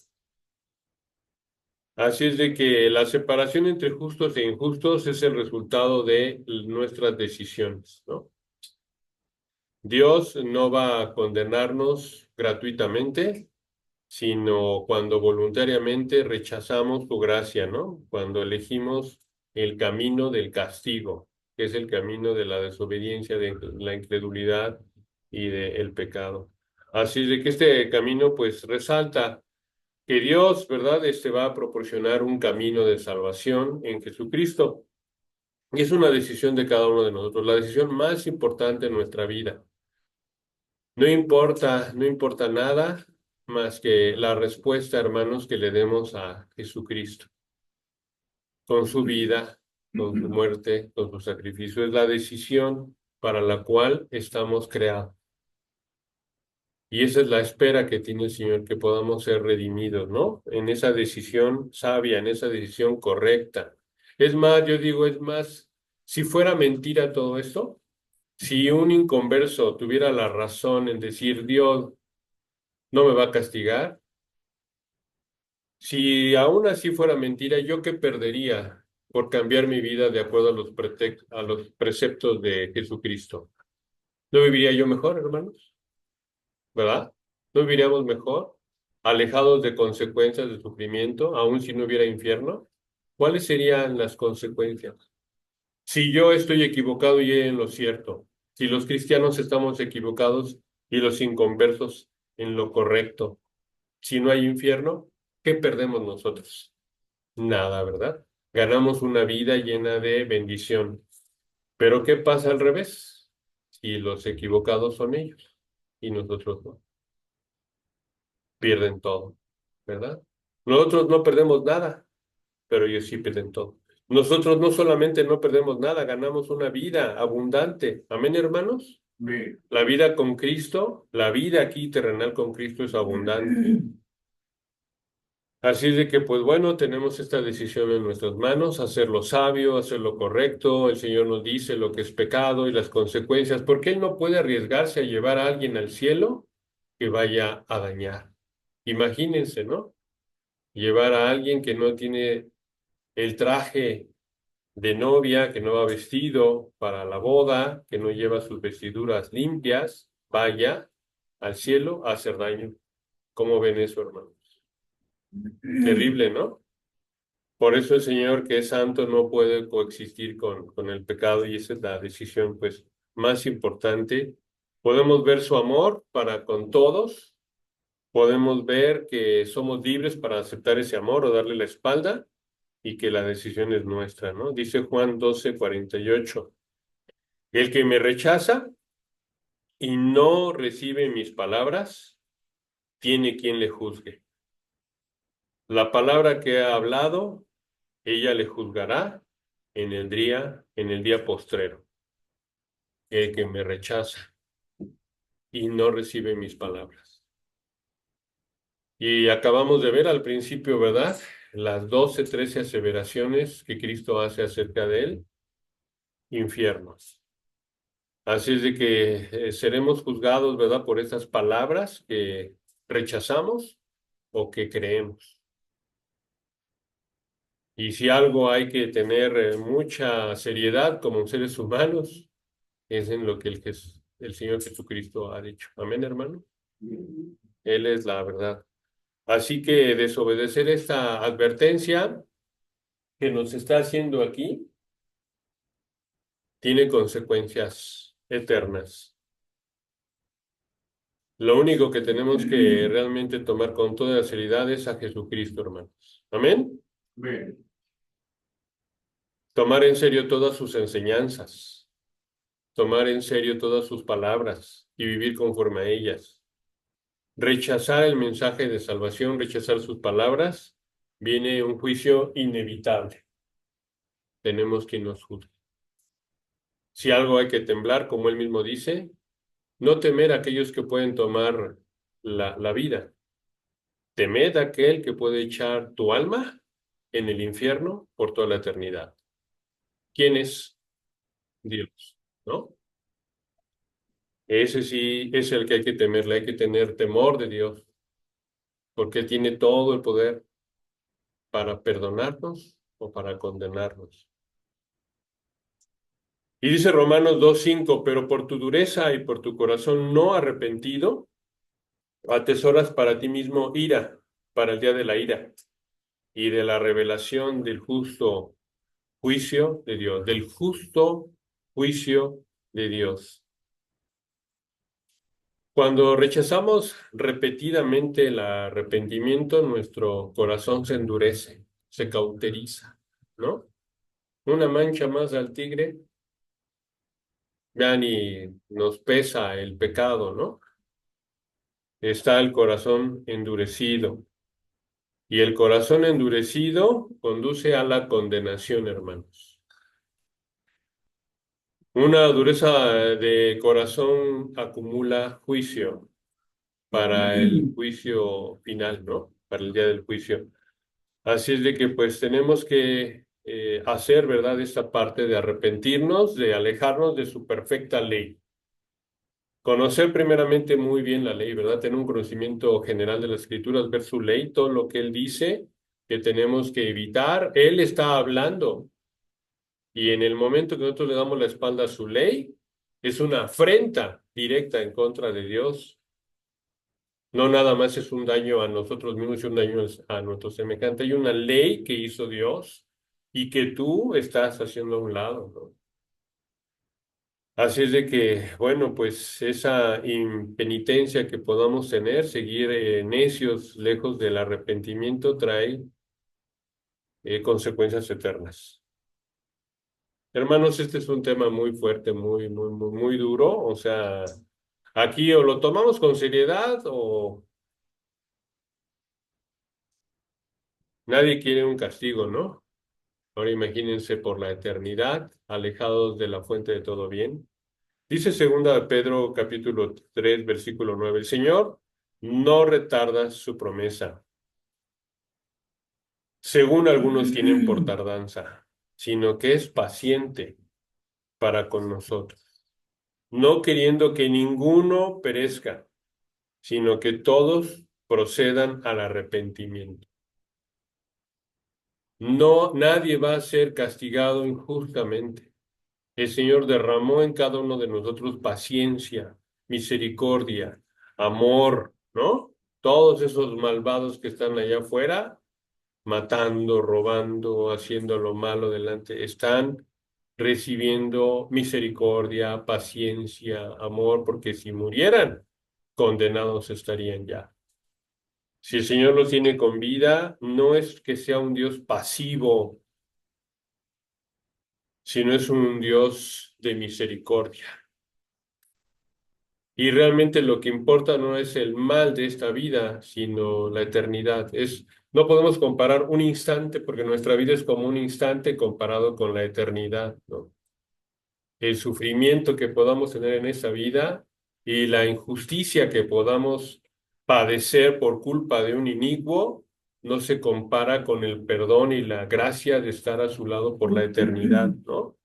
Así es de que la separación entre justos e injustos es el resultado de nuestras decisiones, ¿no? Dios no va a condenarnos gratuitamente, sino cuando voluntariamente rechazamos su gracia, ¿no? Cuando elegimos el camino del castigo, que es el camino de la desobediencia, de la incredulidad y del pecado. Así es de que este camino, pues, resalta que Dios, ¿verdad? Este va a proporcionar un camino de salvación en Jesucristo. Y es una decisión de cada uno de nosotros, la decisión más importante en nuestra vida. No importa nada más que la respuesta, hermanos, que le demos a Jesucristo, con su vida, con su muerte, con su sacrificio. Es la decisión para la cual estamos creados. Y esa es la espera que tiene el Señor, que podamos ser redimidos, ¿no? En esa decisión sabia, en esa decisión correcta. Es más, yo digo, es más, si fuera mentira todo esto, si un inconverso tuviera la razón en decir, Dios no me va a castigar, si aún así fuera mentira, ¿yo qué perdería por cambiar mi vida de acuerdo a a los preceptos de Jesucristo? ¿No viviría yo mejor, hermanos? ¿Verdad? ¿No viviríamos mejor? Alejados de consecuencias de sufrimiento, aun si no hubiera infierno. ¿Cuáles serían las consecuencias? Si yo estoy equivocado y en lo cierto, si los cristianos estamos equivocados y los inconversos en lo correcto, si no hay infierno, ¿qué perdemos nosotros? Nada, ¿verdad? Ganamos una vida llena de bendición. Pero ¿qué pasa al revés? Si los equivocados son ellos y nosotros no, pierden todo, ¿verdad? Nosotros no perdemos nada, pero ellos sí pierden todo. Nosotros no solamente no perdemos nada, ganamos una vida abundante. Amén, hermanos. La vida con Cristo, la vida aquí terrenal con Cristo es abundante. Así es de que, pues bueno, tenemos esta decisión en nuestras manos, hacer lo sabio, hacer lo correcto. El Señor nos dice lo que es pecado y las consecuencias, porque Él no puede arriesgarse a llevar a alguien al cielo que vaya a dañar. Imagínense, ¿no? Llevar a alguien que no tiene el traje de novia, que no va vestido para la boda, que no lleva sus vestiduras limpias, vaya al cielo a hacer daño. ¿Cómo ven eso, hermano? Terrible, ¿no? Por eso el Señor, que es santo, no puede coexistir con el pecado y esa es la decisión, pues, más importante. Podemos ver su amor para con todos, podemos ver que somos libres para aceptar ese amor o darle la espalda y que la decisión es nuestra, ¿no? Dice Juan 12:48, el que me rechaza y no recibe mis palabras, tiene quien le juzgue. La palabra que ha hablado, ella le juzgará en el día postrero. El que me rechaza y no recibe mis palabras. Y acabamos de ver al principio, ¿verdad? Las 13 aseveraciones que Cristo hace acerca de él, infiernos. Así es de que seremos juzgados, ¿verdad? Por esas palabras que rechazamos o que creemos. Y si algo hay que tener mucha seriedad como seres humanos, es en lo que el Señor Jesucristo ha dicho. Amén, hermano. Él es la verdad. Así que desobedecer esta advertencia que nos está haciendo aquí tiene consecuencias eternas. Lo único que tenemos que realmente tomar con toda seriedad es a Jesucristo, hermanos. Amén. Bien. Tomar en serio todas sus enseñanzas, tomar en serio todas sus palabras y vivir conforme a ellas. Rechazar el mensaje de salvación, rechazar sus palabras, viene un juicio inevitable. Tenemos quien nos juzgue. Si algo hay que temblar, como él mismo dice, no temer a aquellos que pueden tomar la vida. Temed a aquel que puede echar tu alma en el infierno por toda la eternidad. ¿Quién es Dios? ¿No? Ese sí es el que hay que temerle, hay que tener temor de Dios, porque Él tiene todo el poder para perdonarnos o para condenarnos. Y dice Romanos 2:5, pero por tu dureza y por tu corazón no arrepentido, atesoras para ti mismo ira, para el día de la ira y de la revelación del justo juicio de Dios, del justo juicio de Dios. Cuando rechazamos repetidamente el arrepentimiento, nuestro corazón se endurece, se cauteriza, ¿no? Una mancha más al tigre, ya ni nos pesa el pecado, ¿no? Está el corazón endurecido. Y el corazón endurecido conduce a la condenación, hermanos. Una dureza de corazón acumula juicio para el juicio final, ¿no? Para el día del juicio. Así es de que pues tenemos que hacer, ¿verdad? Esta parte de arrepentirnos, de alejarnos de su perfecta ley. Conocer primeramente muy bien la ley, ¿verdad? Tener un conocimiento general de las escrituras, ver su ley, todo lo que él dice que tenemos que evitar. Él está hablando y en el momento que nosotros le damos la espalda a su ley, es una afrenta directa en contra de Dios. No nada más es un daño a nosotros mismos y un daño a nuestro semejante. Hay una ley que hizo Dios y que tú estás haciendo a un lado, ¿no? Así es de que, bueno, pues esa impenitencia que podamos tener, seguir necios lejos del arrepentimiento, trae consecuencias eternas. Hermanos, este es un tema muy fuerte, muy duro. O sea, aquí o lo tomamos con seriedad o nadie quiere un castigo, ¿no? Ahora imagínense por la eternidad, alejados de la fuente de todo bien. Dice segunda de Pedro capítulo 3 versículo 9, el Señor no retarda su promesa, según algunos tienen por tardanza, sino que es paciente para con nosotros, no queriendo que ninguno perezca, sino que todos procedan al arrepentimiento. No, nadie va a ser castigado injustamente. El Señor derramó en cada uno de nosotros paciencia, misericordia, amor, ¿no? Todos esos malvados que están allá afuera, matando, robando, haciendo lo malo delante, están recibiendo misericordia, paciencia, amor, porque si murieran, condenados estarían ya. Si el Señor los tiene con vida, no es que sea un Dios pasivo, sino es un Dios de misericordia. Y realmente lo que importa no es el mal de esta vida, sino la eternidad. No podemos comparar un instante, porque nuestra vida es como un instante comparado con la eternidad, ¿no? El sufrimiento que podamos tener en esa vida y la injusticia que podamos padecer por culpa de un inicuo no se compara con el perdón y la gracia de estar a su lado por la eternidad, ¿no?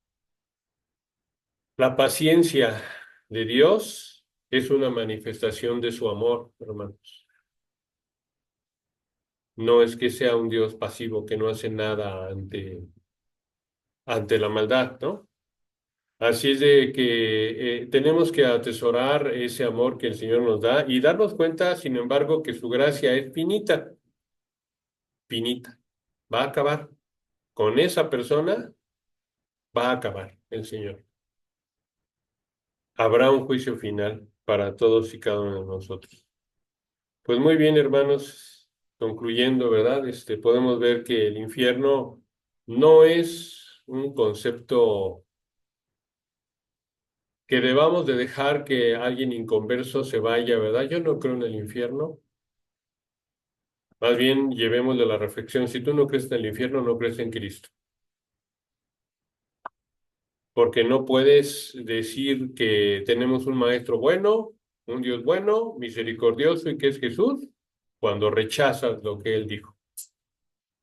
La paciencia de Dios es una manifestación de su amor, hermanos. No es que sea un Dios pasivo que no hace nada ante la maldad, ¿no? Así es de que tenemos que atesorar ese amor que el Señor nos da y darnos cuenta, sin embargo, que su gracia es finita, finita. Va a acabar. Con esa persona va a acabar el Señor. Habrá un juicio final para todos y cada uno de nosotros. Pues muy bien, hermanos, concluyendo, ¿verdad? Podemos ver que el infierno no es un concepto que debamos de dejar que alguien inconverso se vaya, ¿verdad? Yo no creo en el infierno. Más bien llevémosle la reflexión. Si tú no crees en el infierno, no crees en Cristo. Porque no puedes decir que tenemos un maestro bueno, un Dios bueno, misericordioso y que es Jesús, cuando rechazas lo que Él dijo.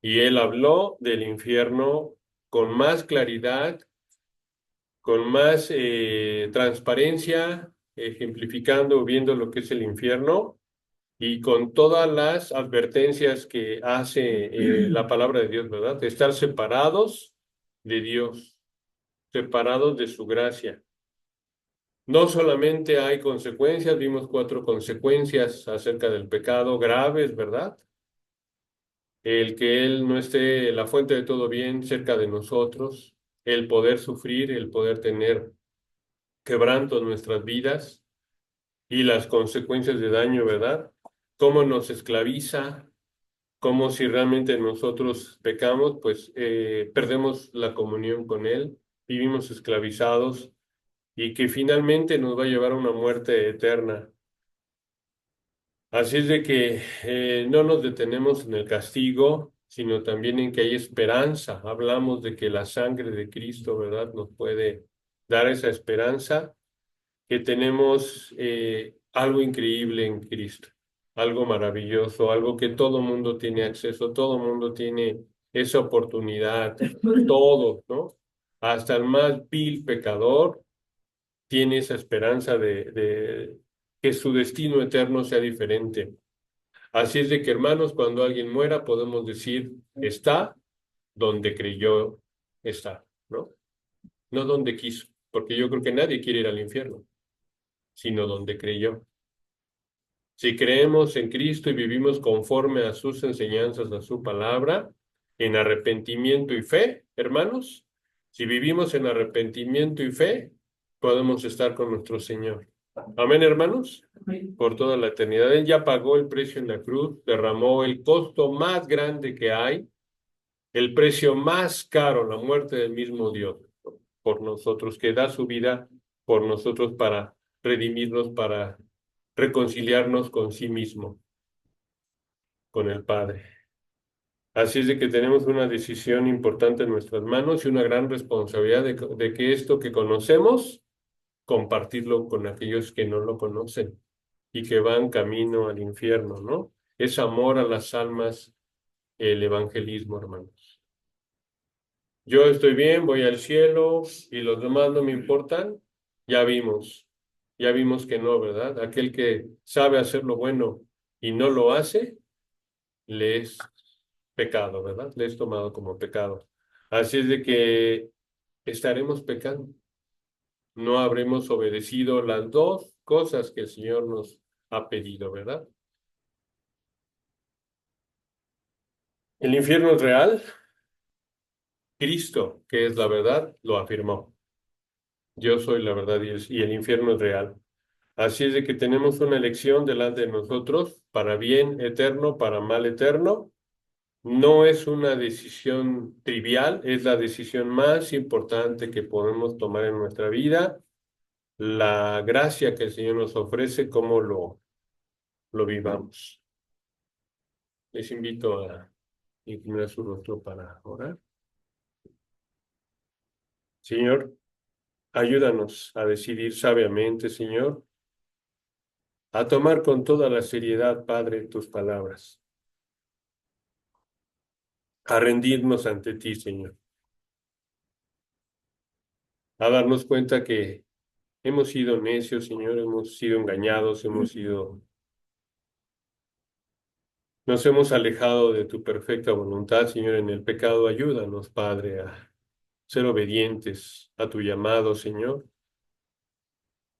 Y Él habló del infierno con más claridad, con más transparencia, ejemplificando, viendo lo que es el infierno y con todas las advertencias que hace la palabra de Dios, ¿verdad? De estar separados de Dios, separados de su gracia. No solamente hay consecuencias, vimos 4 consecuencias acerca del pecado graves, ¿verdad? El que Él no esté, la fuente de todo bien, cerca de nosotros, el poder sufrir, el poder tener quebranto en nuestras vidas y las consecuencias de daño, ¿verdad? Cómo nos esclaviza, como si realmente nosotros pecamos, pues perdemos la comunión con Él, vivimos esclavizados y que finalmente nos va a llevar a una muerte eterna. Así es de que no nos detenemos en el castigo, sino también en que hay esperanza. Hablamos de que la sangre de Cristo, ¿verdad?, nos puede dar esa esperanza, que tenemos algo increíble en Cristo, algo maravilloso, algo que todo mundo tiene acceso, todo mundo tiene esa oportunidad, todo, ¿no? Hasta el más vil pecador tiene esa esperanza de que su destino eterno sea diferente. Así es de que, hermanos, cuando alguien muera, podemos decir, está donde creyó estar, ¿no? No donde quiso, porque yo creo que nadie quiere ir al infierno, sino donde creyó. Si creemos en Cristo y vivimos conforme a sus enseñanzas, a su palabra, en arrepentimiento y fe, hermanos, si vivimos en arrepentimiento y fe, podemos estar con nuestro Señor. Amén, hermanos. Por toda la eternidad. Él ya pagó el precio en la cruz, derramó el costo más grande que hay, el precio más caro, la muerte del mismo Dios por nosotros, que da su vida por nosotros para redimirnos, para reconciliarnos con sí mismo, con el Padre. Así es de que tenemos una decisión importante en nuestras manos y una gran responsabilidad de que esto que conocemos, compartirlo con aquellos que no lo conocen y que van camino al infierno, ¿no? Es amor a las almas el evangelismo, hermanos. Yo estoy bien, voy al cielo y los demás no me importan. Ya ya vimos que no, ¿verdad? Aquel que sabe hacer lo bueno y no lo hace, le es pecado, ¿verdad? Le es tomado como pecado. Así es de que estaremos pecando. No habremos obedecido las 2 cosas que el Señor nos ha pedido, ¿verdad? El infierno es real. Cristo, que es la verdad, lo afirmó. Yo soy la verdad y el infierno es real. Así es de que tenemos una elección delante de nosotros, para bien eterno, para mal eterno. No es una decisión trivial, es la decisión más importante que podemos tomar en nuestra vida. La gracia que el Señor nos ofrece, cómo lo vivamos. Les invito a inclinar su rostro para orar. Señor, ayúdanos a decidir sabiamente, Señor, a tomar con toda la seriedad, Padre, tus palabras, a rendirnos ante ti, Señor, a darnos cuenta que hemos sido necios, Señor, hemos sido engañados, nos hemos alejado de tu perfecta voluntad, Señor, en el pecado. Ayúdanos, Padre, a ser obedientes a tu llamado, Señor,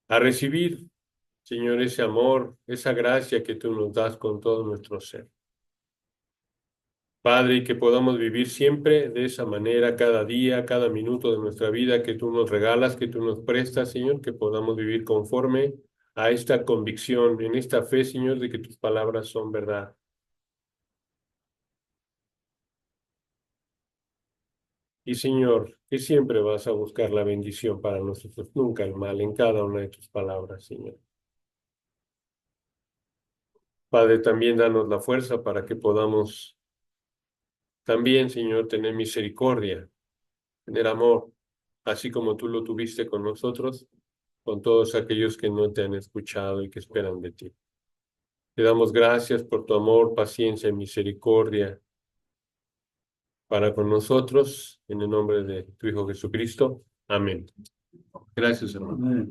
a recibir, Señor, ese amor, esa gracia que tú nos das con todo nuestro ser. Padre, y que podamos vivir siempre de esa manera, cada día, cada minuto de nuestra vida que tú nos regalas, que tú nos prestas, Señor, que podamos vivir conforme a esta convicción, en esta fe, Señor, de que tus palabras son verdad. Y Señor, que siempre vas a buscar la bendición para nosotros, nunca el mal en cada una de tus palabras, Señor. Padre, también danos la fuerza para que podamos también, Señor, tener misericordia, tener amor, así como tú lo tuviste con nosotros, con todos aquellos que no te han escuchado y que esperan de ti. Te damos gracias por tu amor, paciencia y misericordia para con nosotros, en el nombre de tu Hijo Jesucristo. Amén. Gracias, hermano.